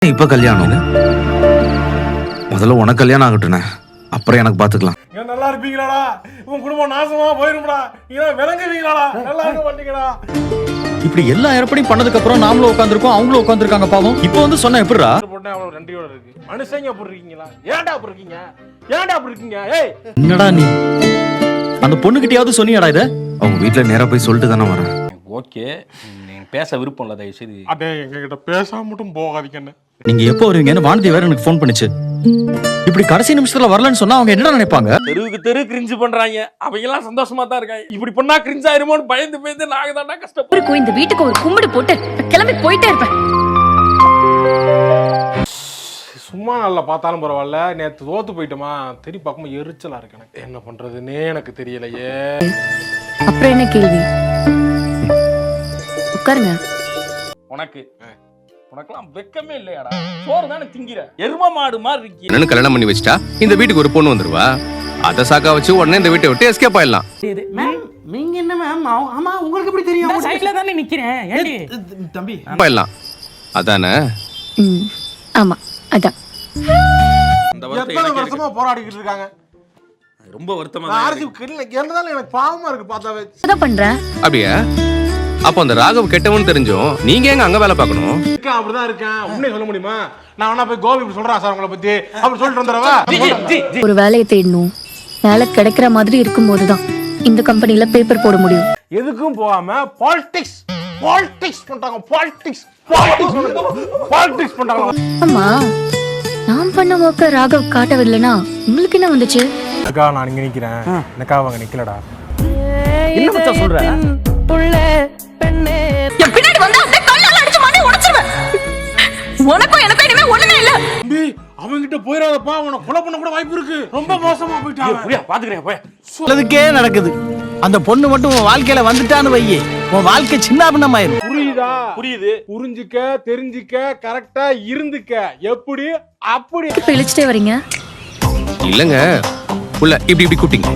இப்ப கல்யாணம் முதல்ல உனக்கு கல்யாணம் ஆகட்டுனே, அப்புறம் எனக்கு பாத்துக்கலாம். நல்லா இருப்பீங்களாடா? உன் குடும்பம் நாசமா போயிரும்டா. நீங்க விளங்குவீங்களாடா? நல்லா இருக்க மாட்டீங்கடா. இப்படி எல்லா ஏற்பாடையும் பண்ணதுக்கு அப்புறம் நாமளும் உட்காந்துருக்கோம், அவங்களும் உட்காந்துருக்காங்க. பாவம் இப்போ வந்து சொன்னா எப்படிடா? போட்டா அவ்வளவு நன்றியோட இருக்கு. மனுஷங்க அப்படி இருக்கீங்களா? ஏன்டா அப்படி இருக்கீங்க? ஏன்டா அப்படி இருக்கீங்க? ஏய் என்னடா நீ அந்த பொண்ணுகிட்டயாவது சொன்னியாடா இத? அவங்க வீட்டுல நேரா போய் சொல்லிட்டு தானே வரேன். ஓகே, நீங்க பேச விருப்பம் இல்ல, தயவு செய்து. அடே எங்க கிட்ட பேசாம மட்டும் போகாதீங்கன்னு. நீங்க எப்போ வருவீங்கன்னு வானதி வேற எனக்கு ஃபோன் பண்ணுச்சு. இப்படி கடைசி நிமிஷத்துல வரலன்னு சொன்னா அவங்க என்னடா நினைப்பாங்க? தெருவுக்கு தெரு கிரிஞ்சு பண்றாங்க, அவங்க எல்லாம் சந்தோஷமா தான் இருக்காங்க. இப்படி பண்ணா கிரிஞ்ச் ஆயிருமோன்னு பயந்து பயந்து நாங்க தான்டா கஷ்டப்பட்டு இந்த வீட்டுக்கு ஒரு கும்பிடு போட்டு கிளம்பி போயிட்டே இருப்பேன். சும்மா நல்லா பார்த்தாலும் பரவாயில்ல. நேற்று தோத்து போயிட்டோமா, தெரி பார்க்கும்போது எரிச்சலா இருக்கு. எனக்கு என்ன பண்றதுன்னே எனக்கு தெரியலையே. அப்புறம் என்ன கேள்வி? உட்காருங்க. உனக்கெல்லாம் வெக்கமே இல்லையாடா? சோறு தானே திங்கிற, எரும மாடு மாதிரி இருக்கீங்க. என்னன்னு கல்யாணம் பண்ணி வச்சிட்டா இந்த வீட்டுக்கு ஒரு பொண்ணு வந்துருவா, அத சாக்கா வச்சு உடனே இந்த வீட்டை விட்டு எஸ்கேப் ஆயிடலாம். நீங்க என்ன மேம்? ஆமா, உங்களுக்கு எப்படி தெரியும்? சைடுல தானே நிக்கிறேன். ஏடி தம்பி ஆயிடலாம் அதானே? ஆமா அதான். எத்தனை வருஷமா போராடிக்கிட்டு இருக்காங்க. ரொம்ப வருத்தமா நான் ஆர்ஜி என்னதால எனக்கு பாவமா இருக்கு பார்த்தாவே. அதான் பண்றேன். அப்படியா? அப்போ அந்த ராகவ் கெட்டவன் தெரிஞ்சும் நீங்க எங்க அங்க வேலை பார்க்கணும்? அப்படிதான் இருக்கேன். உண்மையை சொல்ல முடியுமா? நான் வேணா போய் கோபி சொல்றேன் சார் உங்களை பத்தி அப்படி சொல்லிட்டு வந்துடவா? ஒரு வேலையை தேடணும், வேலை கிடைக்கிற மாதிரி இருக்கும்போதுதான் இந்த கம்பெனில பேப்பர் போட முடியும். எதுக்கும் போகாம பாலிடிக்ஸ் பண்றாங்க. பாலிடிக்ஸ் பண்றாங்க. ஆமா, நான் பண்ண ஒர்க்க ராகவ் காட்டவில்லைன்னா உங்களுக்கு என்ன வந்துச்சு? அக்கா நான் இங்க நிக்கிறேன், எனக்கா அவங்க நிக்கலடா. என்ன மச்சான் சொல்ற? என் பின்னாடி வந்தா அப்படியே கல்லால அடிச்சு மண்டையை உடைச்சிருவேன். உனக்கும் எனக்கும் இனிமே ஒண்ணுமே இல்ல. தம்பி அவங்கிட்ட போயிடாதப்பா, அவனை கொலை பண்ண கூட வாய்ப்பு இருக்கு. ரொம்ப மோசமா போயிட்டான். பாத்துக்கிறேன் போய். சொல்லதுக்கே நடக்குது. அந்த பொண்ணு மட்டும் உன் வாழ்க்கையில வந்துட்டான்னு வையே, உன் வாழ்க்கை சின்னாபின்னமாயிரும். புரியுதா? புரியுது. புரிஞ்சுக்க, தெரிஞ்சுக்க, கரெக்டா இருந்துக்க. எப்படி அப்படி இப்ப இழிச்சிட்டே வரீங்க. இல்லங்க, உள்ள இப்படி இப்படி குட்டிங்க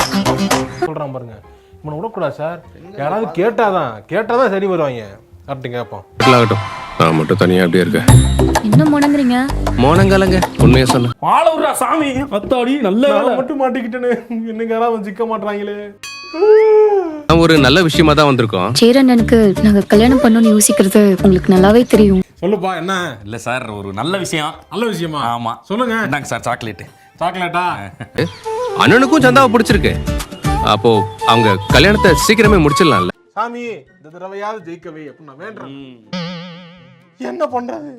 சொல்றான் பாருங்க. இவனை விடக்கூடாது சார். யாராவது கேட்டாதான் சரி வருவாங்க. கரெக்டு கேட்போம். ஆகட்டும், நான் மட்டும் தனியா அப்படியே இருக்கேன். என்ன முணங்குறீங்க? மோனங்காலங்க, உண்மையா சொன்ன. மாளவுரா சாமி அத்தாடி நல்ல நான் மட்டும் மாட்டிக்கிட்டேன்னு இன்னைக்கு யாராவது சிக்க மாட்டாங்களே. நான் ஒரு நல்ல விஷயமா தான் வந்திருக்கோம். சேரண்ணனுக்கு நாங்க கல்யாணம் பண்ணணும்னு யோசிக்கிறது உங்களுக்கு நல்லாவே தெரியும். சொல்லுப்பா என்ன இல்ல சார், ஒரு நல்ல விஷயம். நல்ல விஷயமா? ஆமா சொல்லுங்க. இந்தாங்க சார் சாக்லேட். சாக்லேட்டா? அண்ணனுக்கும் சந்தாவை பிடிச்சிருக்கு. அப்போ அவங்க கல்யாணத்தை சீக்கிரமே முடிச்சிடலாம்ல. சாமி இந்த தடவையாவது ஜெயிக்கவே அப்படின்னு நான் வேண்டேன். என்ன பண்றது?